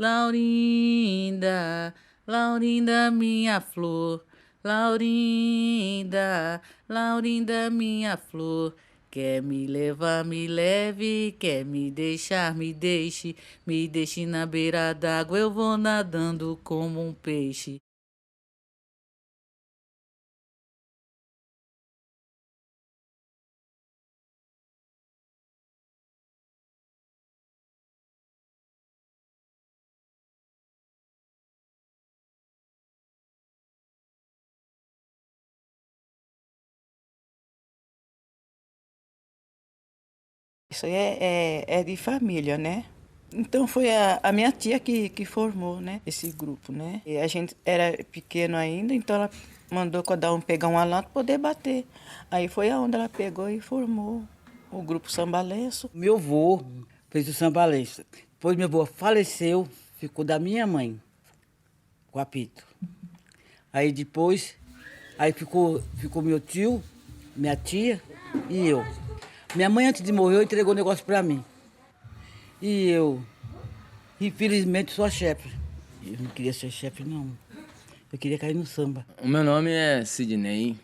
Laurinda, Laurinda, minha flor. Laurinda, Laurinda, minha flor. Quer me levar, me leve. Quer me deixar, me deixe. Me deixe na beira d'água, eu vou nadando como um peixe. Isso aí é de família, né? Então foi a minha tia que formou, né, esse grupo, né? E a gente era pequeno ainda, então ela mandou cada um pegar uma lata para poder bater. Aí foi aonde ela pegou e formou o grupo Sambalenço. Meu avô fez o sambalenço. Depois meu avô faleceu, ficou da minha mãe, com o apito. Aí depois, ficou meu tio, minha tia e eu. Minha mãe, antes de morrer, entregou o negócio pra mim. E eu, infelizmente, sou a chefe. Eu não queria ser chefe, não. Eu queria cair no samba. O meu nome é Sidney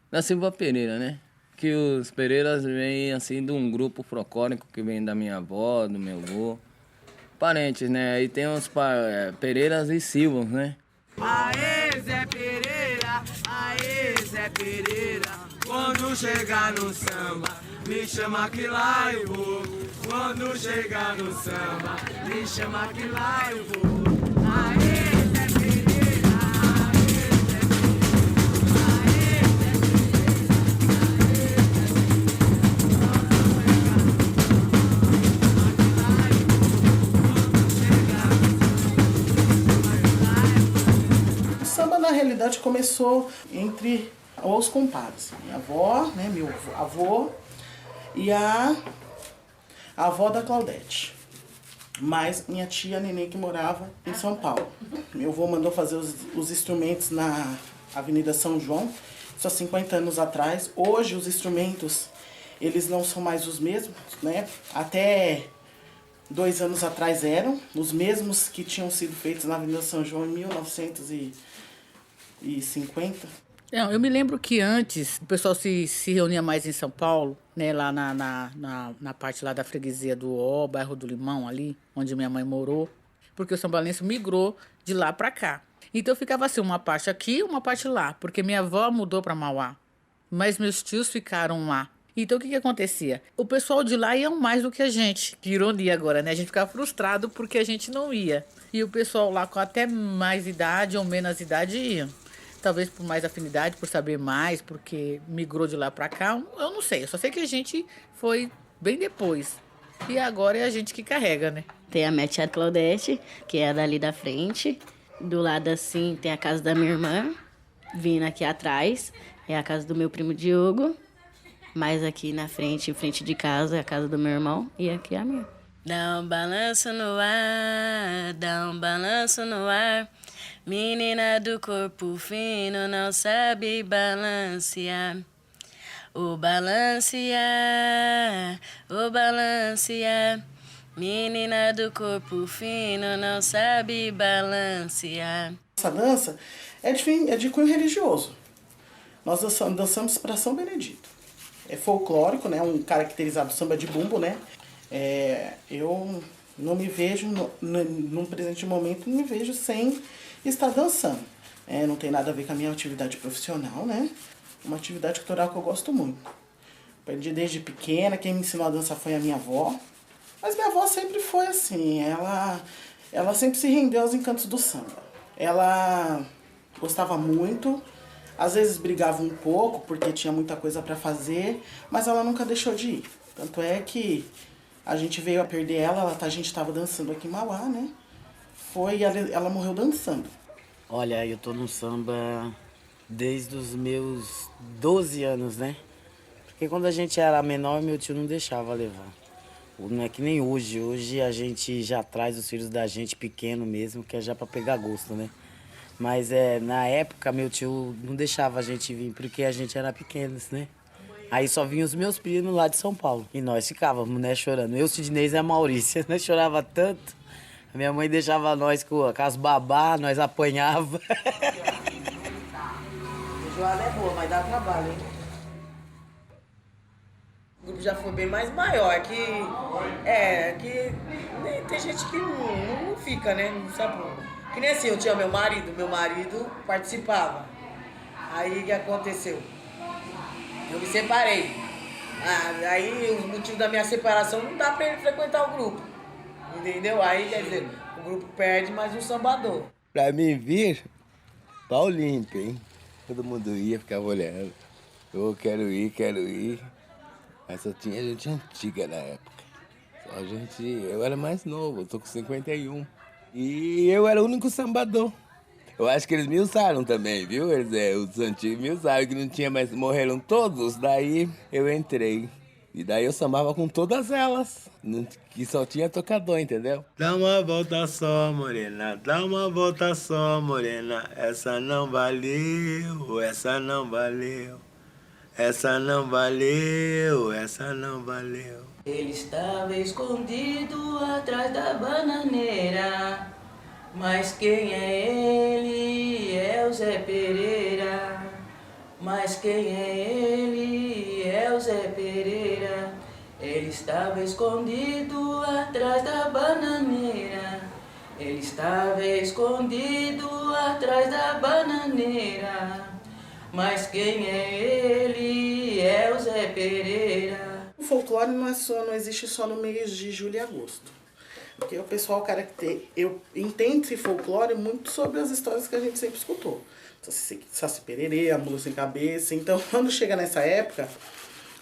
da Silva Pereira, né? Que os Pereiras vêm assim de um grupo folclórico que vem da minha avó, do meu avô. Parentes, né? Aí tem os Pereiras e Silvas, né? Aê, Zé Pereira, aê, Zé Pereira. Quando chegar no samba, me chama que lá eu vou. Quando chegar no samba, me chama que lá eu vou. Aê, Zé Pereira, aê, Zé Pereira, aê, Zé O samba, na realidade, começou entre os compadres. Minha avó, né, meu avô e a avó da Claudete. Mais minha tia Nenê, que morava em São Paulo. Meu avô mandou fazer os instrumentos na Avenida São João, isso há 50 anos atrás. Hoje os instrumentos, eles não são mais os mesmos, né? Até 2 anos atrás eram os mesmos que tinham sido feitos na Avenida São João em 1950. Não, eu me lembro que antes o pessoal se reunia mais em São Paulo, né? Lá na parte lá da freguesia do Ó, bairro do Limão ali, onde minha mãe morou. Porque o sambalense migrou de lá pra cá. Então ficava assim, uma parte aqui, uma parte lá. Porque minha avó mudou pra Mauá. Mas meus tios ficaram lá. Então o que acontecia? O pessoal de lá ia mais do que a gente. Que ironia agora, né? A gente ficava frustrado porque a gente não ia. E o pessoal lá com até mais idade ou menos idade ia. Talvez por mais afinidade, por saber mais, porque migrou de lá pra cá. Eu não sei. Eu só sei que a gente foi bem depois. E agora é a gente que carrega, né? Tem a minha tia Claudete, que é dali da frente. Do lado assim tem a casa da minha irmã. Vindo aqui atrás é a casa do meu primo Diogo. Mais aqui na frente, em frente de casa, é a casa do meu irmão. E aqui é a minha. Dá um balanço no ar, dá um balanço no ar. Menina do corpo fino não sabe balancear. O balancear, o balancear. Menina do corpo fino não sabe balancear. Essa dança é de cunho religioso. Nós dançamos para São Benedito. É folclórico, né? Um caracterizado samba de bumbo, né? Eu não me vejo, num presente momento, não me vejo sem estar dançando. Não tem nada a ver com a minha atividade profissional, né? Uma atividade cultural que eu gosto muito. Aprendi desde pequena, quem me ensinou a dançar foi a minha avó. Mas minha avó sempre foi assim, ela sempre se rendeu aos encantos do samba. Ela gostava muito, às vezes brigava um pouco porque tinha muita coisa para fazer, mas ela nunca deixou de ir. Tanto é que a gente veio a perder ela, a gente estava dançando aqui em Mauá, né? Ela morreu dançando. Olha, eu tô no samba desde os meus 12 anos, né? Porque quando a gente era menor, meu tio não deixava levar. Não é que nem hoje. Hoje a gente já traz os filhos da gente pequeno mesmo, que é já pra pegar gosto, né? Mas na época meu tio não deixava a gente vir porque a gente era pequenos, né? Aí só vinham os meus primos lá de São Paulo. E nós ficávamos, né, chorando. Eu, Sidney e a Maurícia, né? Chorava tanto. Minha mãe deixava nós com as babá, nós apanhava. Feijoada é boa, mas dá trabalho, hein? O grupo já foi bem mais maior, que tem gente que não fica, né? Não sabe. Que nem assim, eu tinha meu marido participava. Aí o que aconteceu? Eu me separei. Aí o motivo da minha separação não dá pra ele frequentar o grupo. Entendeu? Aí, quer dizer, o grupo perde mais um sambador. Pra mim vir, pra Olímpia, hein? Todo mundo ia, ficava olhando. Eu quero ir. Mas só tinha gente antiga na época. Eu era mais novo, eu tô com 51. E eu era o único sambador. Eu acho que eles me usaram também, viu? Os antigos me usaram, que não tinha mais, morreram todos. Daí eu entrei. E daí eu sambava com todas elas, que só tinha tocador, entendeu? Dá uma volta só, morena, dá uma volta só, morena. Essa não valeu, essa não valeu. Essa não valeu, essa não valeu. Ele estava escondido atrás da bananeira, mas quem é ele? É o Zé Pereira. Mas quem é ele? É o Zé Pereira. Ele estava escondido atrás da bananeira. Ele estava escondido atrás da bananeira. Mas quem é ele? É o Zé Pereira. O folclore não existe só no mês de julho e agosto. Porque o pessoal entende esse folclore muito sobre as histórias que a gente sempre escutou. Saci Pererê, a Mula Sem Cabeça. Então, quando chega nessa época,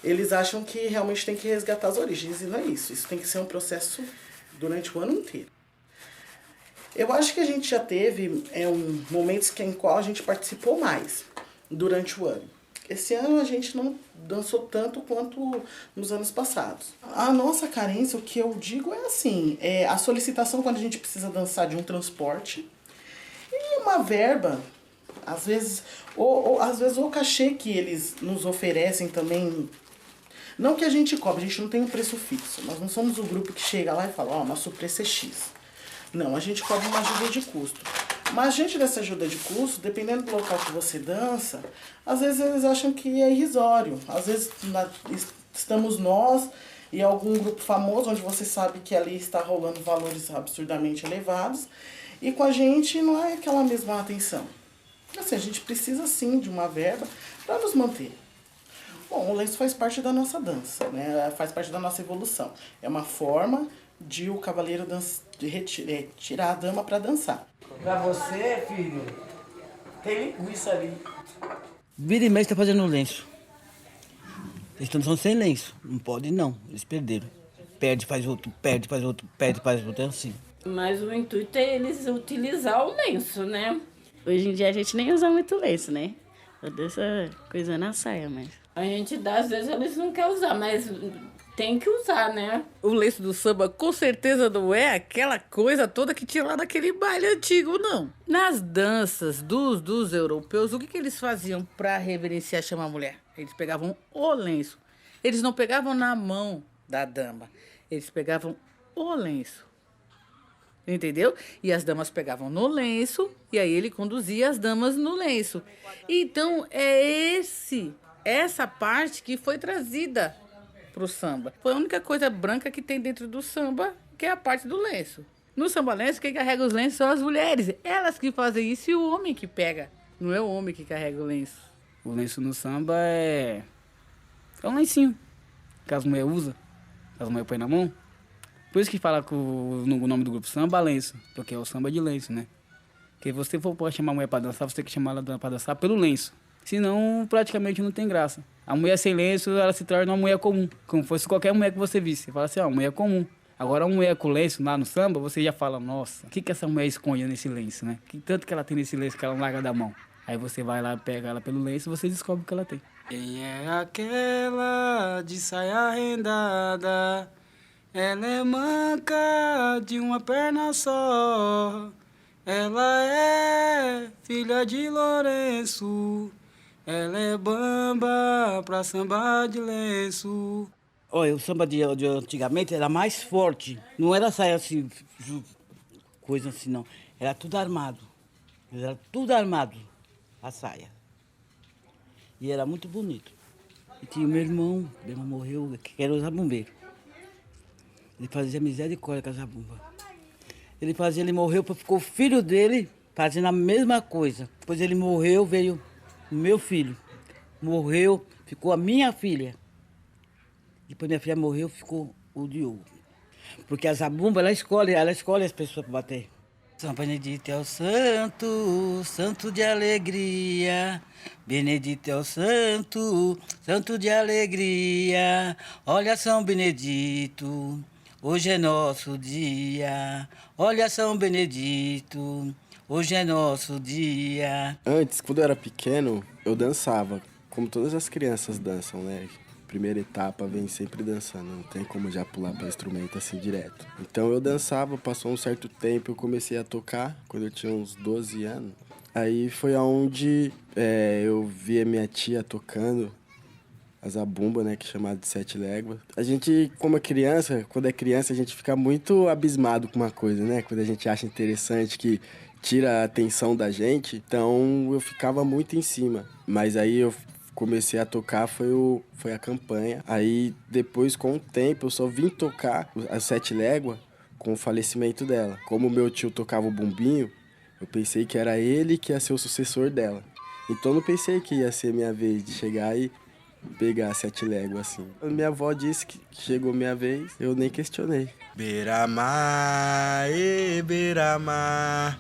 eles acham que realmente tem que resgatar as origens. E não é isso. Isso tem que ser um processo durante o ano inteiro. Eu acho que a gente já teve momentos em qual a gente participou mais durante o ano. Esse ano a gente não dançou tanto quanto nos anos passados. A nossa carência, o que eu digo é assim, a solicitação quando a gente precisa dançar de um transporte e uma verba, às vezes o cachê que eles nos oferecem também, não que a gente cobre, a gente não tem um preço fixo, nós não somos o grupo que chega lá e fala, nosso preço é X. Não, a gente cobra uma ajuda de custo. Mas diante dessa ajuda de custo, dependendo do local que você dança, às vezes eles acham que é irrisório. Às vezes estamos nós e algum grupo famoso, onde você sabe que ali está rolando valores absurdamente elevados, e com a gente não é aquela mesma atenção. Assim, a gente precisa sim de uma verba para nos manter. Bom, o lenço faz parte da nossa dança, né? Faz parte da nossa evolução. É uma forma de o cavaleiro tirar a dama para dançar. Pra você, filho, tem linguiça ali. Vira e mexe tá fazendo lenço. Eles estão sem lenço. Não pode não, eles perderam. Perde, faz outro, perde, faz outro, perde, faz outro, é assim. Mas o intuito é eles utilizar o lenço, né? Hoje em dia a gente nem usa muito lenço, né? Toda essa coisa na saia, mas... A gente dá, às vezes eles não querem usar, mas tem que usar, né? O lenço do samba com certeza não é aquela coisa toda que tinha lá naquele baile antigo, não. Nas danças dos europeus, o que eles faziam para reverenciar, chamar a mulher? Eles pegavam o lenço. Eles não pegavam na mão da dama. Eles pegavam o lenço. Entendeu? E as damas pegavam no lenço e aí ele conduzia as damas no lenço. Então é essa parte que foi trazida pro samba. Foi a única coisa branca que tem dentro do samba, que é a parte do lenço. No samba lenço, quem carrega os lenços são as mulheres. Elas que fazem isso e o homem que pega. Não é o homem que carrega o lenço. O lenço no samba é um lencinho que as mulheres usam, que as mulheres põem na mão. Por isso que fala o nome do grupo samba lenço, porque é o samba de lenço, né? Porque você for chamar a mulher para dançar, você tem que chamar ela para dançar pelo lenço. Senão, praticamente não tem graça. A mulher sem lenço, ela se torna uma mulher comum. Como fosse qualquer mulher que você visse. Você fala assim, uma mulher comum. Agora, uma mulher com lenço lá no samba, você já fala, nossa, o que essa mulher esconde nesse lenço, né? Que tanto que ela tem nesse lenço que ela não larga da mão. Aí você vai lá, pega ela pelo lenço e você descobre o que ela tem. Quem é aquela de saia rendada? Ela é manca de uma perna só. Ela é filha de Lourenço. Ela é bamba pra samba de lenço. Olha, o samba de antigamente era mais forte. Não era saia assim, coisa assim, não. Era tudo armado. Era tudo armado, a saia. E era muito bonito. E tinha o meu irmão morreu, que era o zabumbeiro. Ele fazia misericórdia com a zabumba. Ele morreu, ficou o filho dele fazendo a mesma coisa. Depois ele morreu, veio o meu filho. Morreu, ficou a minha filha. Depois minha filha morreu, ficou o Diogo. Porque a zabumba, ela escolhe as pessoas para bater. São Benedito é o santo, santo de alegria. Benedito é o santo, santo de alegria. Olha São Benedito, hoje é nosso dia. Olha São Benedito, hoje é nosso dia. Antes, quando eu era pequeno, eu dançava, como todas as crianças dançam, né? Primeira etapa vem sempre dançando, não tem como já pular para instrumento assim direto. Então eu dançava, passou um certo tempo, eu comecei a tocar, quando eu tinha uns 12 anos. Aí foi aonde eu vi a minha tia tocando a zabumba, né, que é chamada de 7 léguas. A gente, como é criança, quando é criança, a gente fica muito abismado com uma coisa, né? Quando a gente acha interessante, que tira a atenção da gente, então eu ficava muito em cima. Mas aí eu comecei a tocar, foi a campanha. Aí depois, com o tempo, eu só vim tocar as 7 léguas com o falecimento dela. Como meu tio tocava o bumbinho, eu pensei que era ele que ia ser o sucessor dela. Então não pensei que ia ser minha vez de chegar e pegar 7 léguas assim. Minha avó disse que chegou minha vez, eu nem questionei. Beira-mar, beira-mar,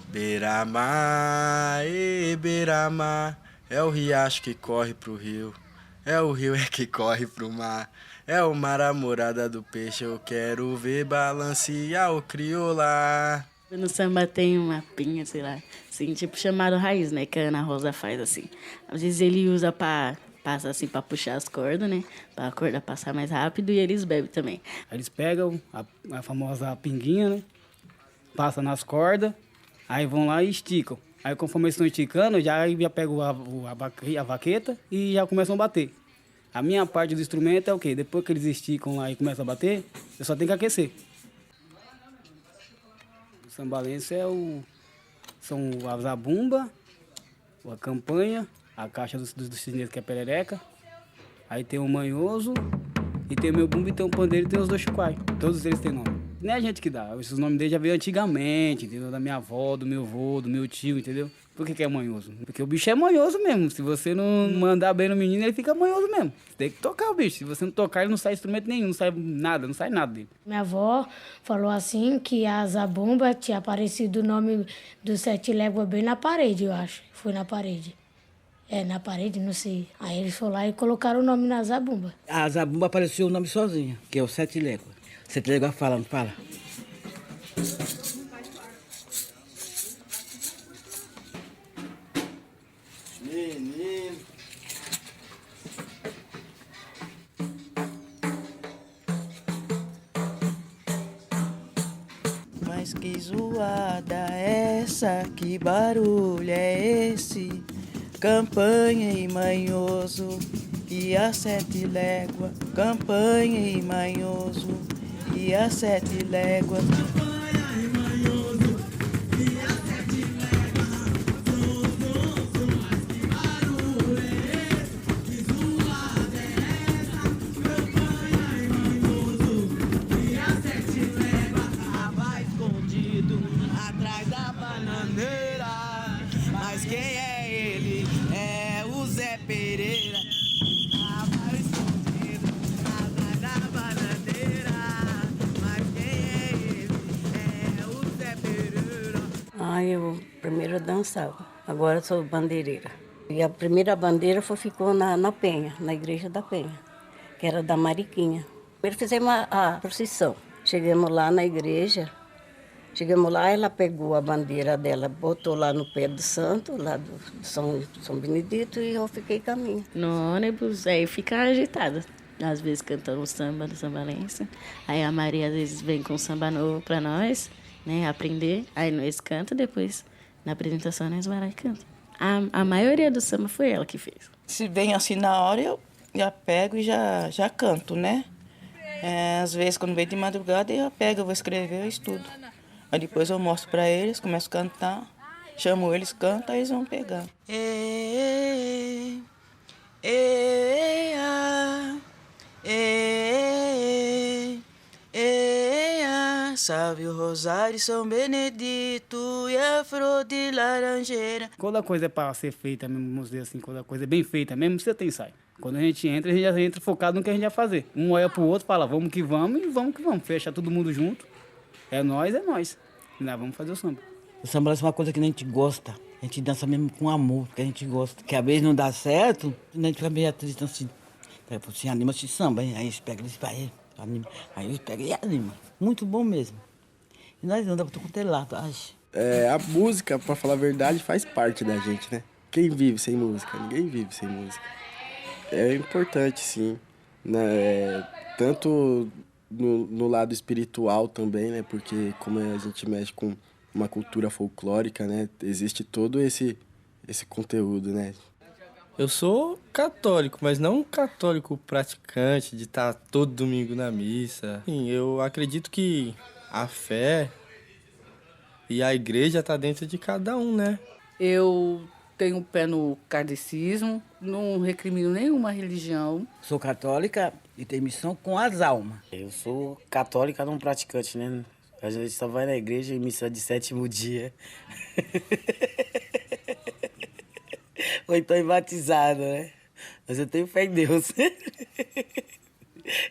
beira-mar, beira-mar. É o riacho que corre pro rio, é o rio que corre pro mar. É o mar a morada do peixe, eu quero ver balancear o crioula. No samba tem uma pinha, sei lá, assim, tipo chamado raiz, né, que a Ana Rosa faz, assim. Às vezes ele usa passa assim pra puxar as cordas, né, pra corda passar mais rápido, e eles bebem também. Aí eles pegam a famosa pinguinha, né, passa nas cordas, aí vão lá e esticam. Aí conforme eles estão esticando, já pego a vaqueta e já começam a bater. A minha parte do instrumento é o quê? Depois que eles esticam lá e começam a bater, eu só tenho que aquecer. O sambalense são a zabumba, a campanha, a caixa dos chineses que é perereca. Aí tem o manhoso, e tem o meu bumbo, e tem o pandeiro, e tem os dois chuquai. Todos eles têm nome. Não é a gente que dá, esses nomes deles já veio antigamente, entendeu? Da minha avó, do meu avô, do meu tio, entendeu? Por que é manhoso? Porque o bicho é manhoso mesmo. Se você não mandar bem no menino, ele fica manhoso mesmo. Você tem que tocar o bicho. Se você não tocar, ele não sai instrumento nenhum, não sai nada dele. Minha avó falou assim que a zabumba tinha aparecido o nome do 7 léguas bem na parede, eu acho. Foi na parede. Na parede, não sei. Aí eles foram lá e colocaram o nome na zabumba. A zabumba apareceu o nome sozinha, que é o 7 léguas. 7 léguas fala, não fala? Menino. Mas que zoada é essa? Que barulho é esse? Campanha e manhoso, e a 7 léguas. Campanha e manhoso, e a 7 léguas. Atrás da bananeira, mas quem é ele? É o Zé Pereira. Tava escondido atrás da bananeira, mas quem é ele? É o Zé Pereira. Eu primeiro dançava, agora sou bandeireira. E a primeira bandeira ficou na Penha, na igreja da Penha, que era da Mariquinha. Primeiro fizemos a procissão. Chegamos lá na igreja. Chegamos lá, ela pegou a bandeira dela, botou lá no pé do santo, lá do São Benedito, e eu fiquei caminho. No ônibus, aí fica agitada. Às vezes cantando samba do sambalense. Aí a Maria às vezes vem com samba novo pra nós, né, aprender. Aí nós canta, depois na apresentação nós vai lá e canta. A maioria do samba foi ela que fez. Se vem assim na hora, eu já pego e já canto, né? Às vezes, quando vem de madrugada, eu pego, eu vou escrever, eu estudo. Aí depois eu mostro pra eles, começo a cantar, chamo eles, cantam, aí eles vão pegar. Ei, ei, ei, ei, salve o Rosário, São Benedito e a flor de laranjeira. Quando a coisa é para ser feita mesmo, vamos dizer assim, quando a coisa é bem feita mesmo, você tem ensaio. Quando a gente já entra focado no que a gente vai fazer. Um olha pro outro, fala, vamos que vamos e vamos que vamos. Fecha todo mundo junto. É nós. E nós vamos fazer o samba. O samba é uma coisa que a gente gosta. A gente dança mesmo com amor, porque a gente gosta. Que às vezes não dá certo, a gente fica meio triste assim. Você anima esse samba, hein? Aí eles pegam, eles vai, anima. Aí eles pegam e animam. Muito bom mesmo. E nós andamos com o lado, acho. A música, pra falar a verdade, faz parte da gente, né? Quem vive sem música? Ninguém vive sem música. É importante, sim. Né? Tanto no lado espiritual também, né? Porque como a gente mexe com uma cultura folclórica, né? Existe todo esse conteúdo, né? Eu sou católico, mas não um católico praticante de estar todo domingo na missa. Sim, eu acredito que a fé e a igreja tá dentro de cada um, né? Eu tenho um pé no kardecismo, não recrimino nenhuma religião. Sou católica e tenho missão com as almas. Eu sou católica, não praticante, né? A gente só vai na igreja em missa de 7º dia. Ou então em batizado, né? Mas eu tenho fé em Deus.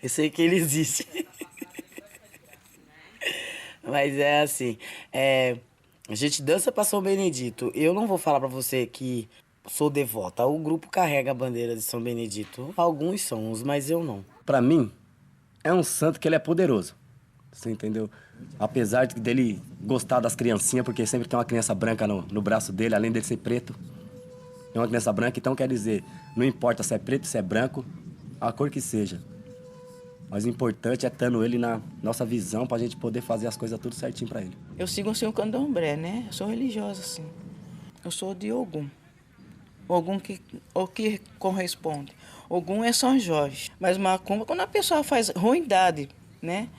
Eu sei que ele existe. Mas é assim, a gente dança para São Benedito. Eu não vou falar para você que sou devota. O grupo carrega a bandeira de São Benedito. Alguns são, mas eu não. Para mim, é um santo que ele é poderoso. Você entendeu? Apesar dele gostar das criancinhas, porque sempre tem uma criança branca no braço dele, além dele ser preto. Tem uma criança branca, então quer dizer, não importa se é preto, se é branco, a cor que seja. Mas o importante é tendo ele na nossa visão pra gente poder fazer as coisas tudo certinho pra ele. Eu sigo assim o candomblé, né? Eu sou religiosa, assim. Eu sou de Ogum. Ogum o que corresponde. Ogum é São Jorge. Mas macumba, quando a pessoa faz ruindade, né?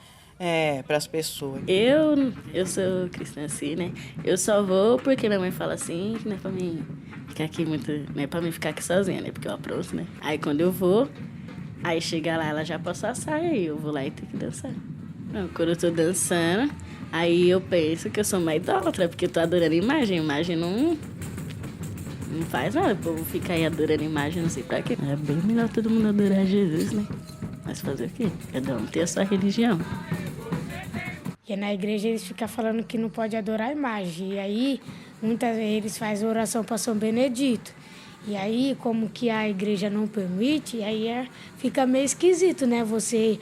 Para as pessoas. Eu sou cristã assim, né? Eu só vou porque minha mãe fala assim, que não é pra mim ficar aqui muito... Não é pra mim ficar aqui sozinha, né? Porque eu apronto, né? Aí quando eu vou... Aí chega lá, ela já passou a saia e eu vou lá e tenho que dançar. Não, quando eu tô dançando, aí eu penso que eu sou uma idólatra, porque eu tô adorando imagem. Imagem não faz nada, o povo fica aí adorando imagem, não sei pra quê. É bem melhor todo mundo adorar Jesus, né? Mas fazer o quê? Cada um tem a sua religião. E na igreja eles ficam falando que não pode adorar a imagem. E aí, muitas vezes eles fazem oração para São Benedito. E aí, como que a igreja não permite, aí fica meio esquisito, né? Você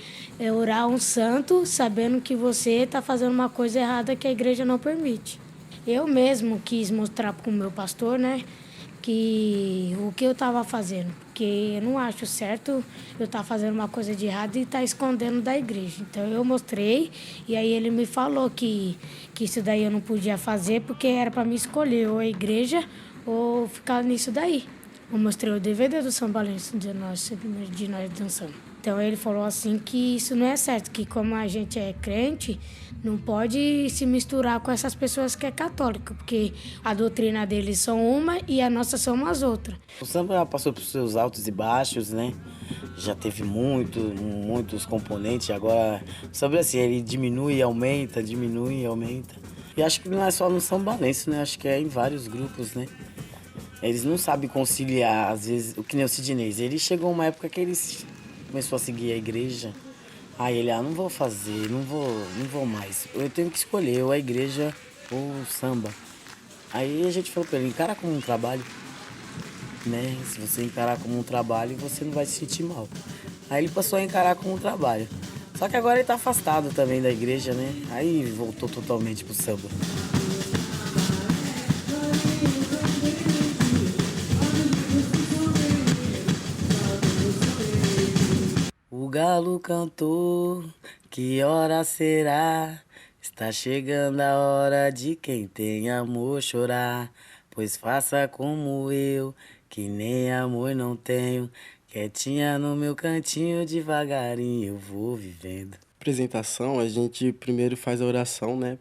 orar um santo sabendo que você está fazendo uma coisa errada que a igreja não permite. Eu mesmo quis mostrar para o meu pastor, né? Que o que eu estava fazendo. Porque eu não acho certo eu estar fazendo uma coisa de errado e estar escondendo da igreja. Então eu mostrei e aí ele me falou que isso daí eu não podia fazer porque era para me escolher ou a igreja ou ficar nisso daí. Eu mostrei o DVD do São Balenço de nós dançando. Então ele falou assim que isso não é certo, que como a gente é crente, não pode se misturar com essas pessoas que é católica, porque a doutrina deles são uma e a nossa são as outras. O samba passou por seus altos e baixos, né? Já teve muitos componentes, agora o samba assim, ele diminui e aumenta, diminui e aumenta. E acho que não é só no São Balenço, né? Acho que é em vários grupos, né? Eles não sabem conciliar, às vezes, o que nem o Sidney. Ele chegou uma época que ele começou a seguir a igreja. Aí ele, não vou fazer, não vou mais. Eu tenho que escolher ou a igreja ou o samba. Aí a gente falou pra ele, encara como um trabalho, né? Se você encarar como um trabalho, você não vai se sentir mal. Aí ele passou a encarar como um trabalho. Só que agora ele tá afastado também da igreja, né? Aí voltou totalmente pro samba. O galo cantou, que hora será? Está chegando a hora de quem tem amor chorar. Pois faça como eu, que nem amor não tenho. Quietinha no meu cantinho, devagarinho eu vou vivendo. Apresentação, a gente primeiro faz a oração, né?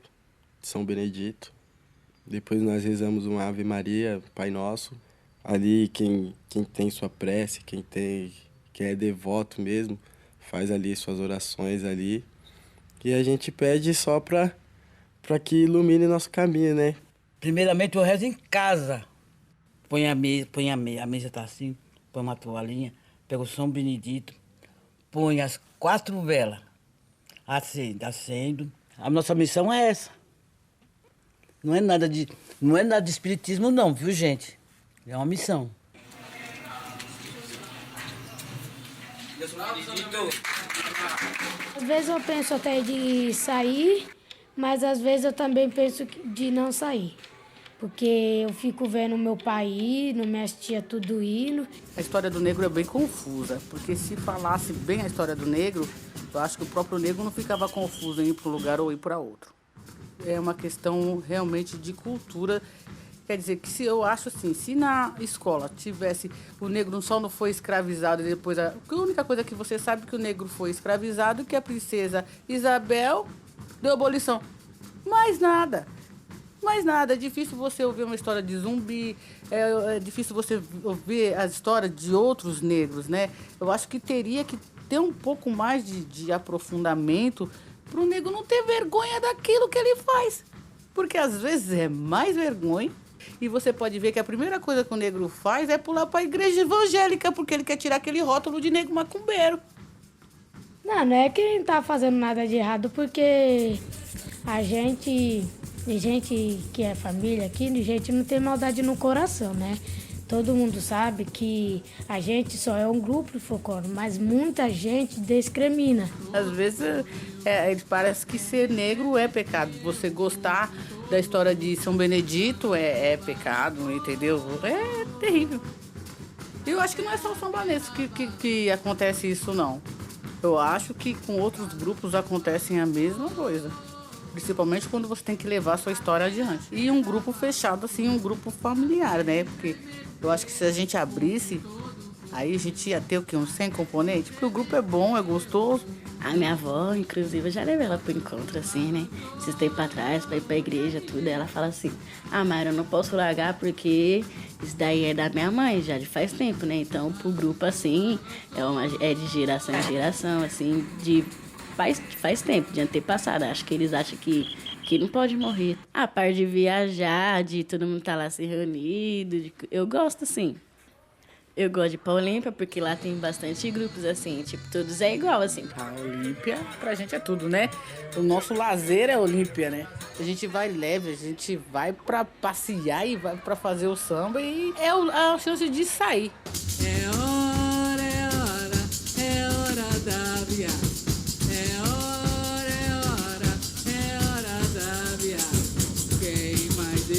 São Benedito. Depois nós rezamos uma Ave Maria, Pai Nosso. Ali quem tem sua prece, quem é devoto mesmo, faz ali suas orações ali. E a gente pede só para que ilumine nosso caminho, né? Primeiramente eu rezo em casa. A mesa tá assim, põe uma toalhinha, pego o São Benedito, põe as 4 velas, acendo. A nossa missão é essa. Não é nada de espiritismo não, viu, gente? É uma missão. Às vezes eu penso até de sair, mas às vezes eu também penso de não sair. Porque eu fico vendo meu pai indo, minhas tias tudo indo. A história do negro é bem confusa, porque se falasse bem a história do negro, eu acho que o próprio negro não ficava confuso em ir para um lugar ou ir para outro. É uma questão realmente de cultura. Quer dizer, que se eu acho assim, se na escola tivesse, o negro só não foi escravizado e depois... A única coisa que você sabe é que o negro foi escravizado, que a princesa Isabel deu abolição. Mais nada. Mais nada. É difícil você ouvir uma história de zumbi, é difícil você ouvir as histórias de outros negros, né? Eu acho que teria que ter um pouco mais de aprofundamento para o negro não ter vergonha daquilo que ele faz. Porque às vezes é mais vergonha. E você pode ver que a primeira coisa que o negro faz é pular para a igreja evangélica, porque ele quer tirar aquele rótulo de negro macumbeiro. Não é que ele não tá fazendo nada de errado, porque a gente que é família aqui, a gente não tem maldade no coração, né? Todo mundo sabe que a gente só é um grupo de folclore, mas muita gente discrimina. Às vezes parece que ser negro é pecado. Você gostar da história de São Benedito é pecado, entendeu? É terrível. Eu acho que não é só o sambalense que acontece isso, não. Eu acho que com outros grupos acontecem a mesma coisa. Principalmente quando você tem que levar a sua história adiante. E um grupo fechado, assim, um grupo familiar, né? Porque eu acho que se a gente abrisse, aí a gente ia ter o quê? Uns 100 componentes? Porque o grupo é bom, é gostoso. A minha avó, inclusive, eu já levei ela pro encontro, assim, né? Esses tempos atrás, pra ir pra igreja, tudo. Ela fala assim, Mayra, eu não posso largar porque isso daí é da minha mãe, já de faz tempo, né? Então, pro grupo, assim, é de geração em geração, assim, faz tempo, de antepassado. Acho que eles acham que não pode morrer. A parte de viajar, de todo mundo estar lá se reunido, eu gosto, assim. Eu gosto de ir pra Olímpia, porque lá tem bastante grupos, assim, tipo, todos é igual, assim. A Olímpia, pra gente é tudo, né? O nosso lazer é Olímpia, né? A gente vai leve, a gente vai pra passear e vai pra fazer o samba e é a chance de sair. É hora da viagem. É hora da viagem. Quem mais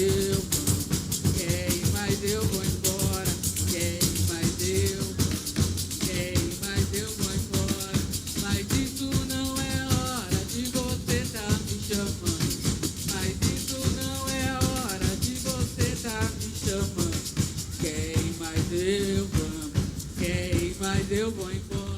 eu vou embora. Quem mais eu vou embora. Mas isso não é hora de você tá me chamando. Mas isso não é hora de você tá me chamando. Quem mais eu vou embora.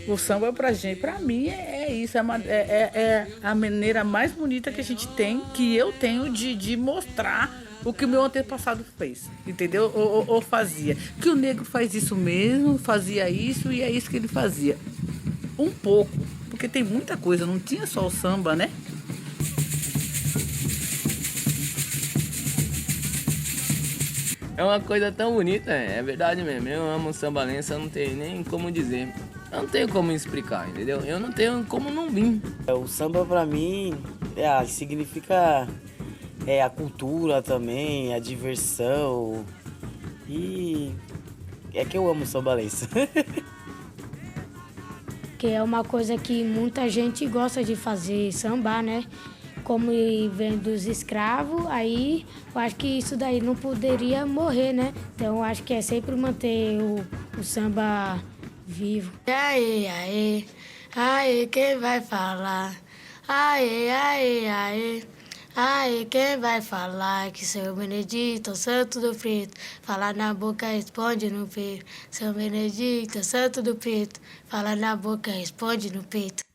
O samba pra gente, pra mim é isso, é a maneira mais bonita que a gente tem, que eu tenho de mostrar o que o meu antepassado fez, entendeu? Ou fazia. Que o negro faz isso mesmo, fazia isso e é isso que ele fazia. Um pouco, porque tem muita coisa, não tinha só o samba, né? É uma coisa tão bonita, é verdade mesmo. Eu amo o sambalense, eu não tenho nem como dizer. Eu não tenho como explicar, entendeu? Eu não tenho como não vir. O samba pra mim significa a cultura também, a diversão. E é que eu amo o sambalense. Que é uma coisa que muita gente gosta de fazer, sambar, né? Como vem dos escravos, aí eu acho que isso daí não poderia morrer, né? Então eu acho que é sempre manter o samba vivo. Aê, aê, aê, quem vai falar? Aê, aê, aê, aê, quem vai falar? Que São Benedito, Santo do Preto, fala na boca, responde no peito. São Benedito, Santo do Preto, fala na boca, responde no peito.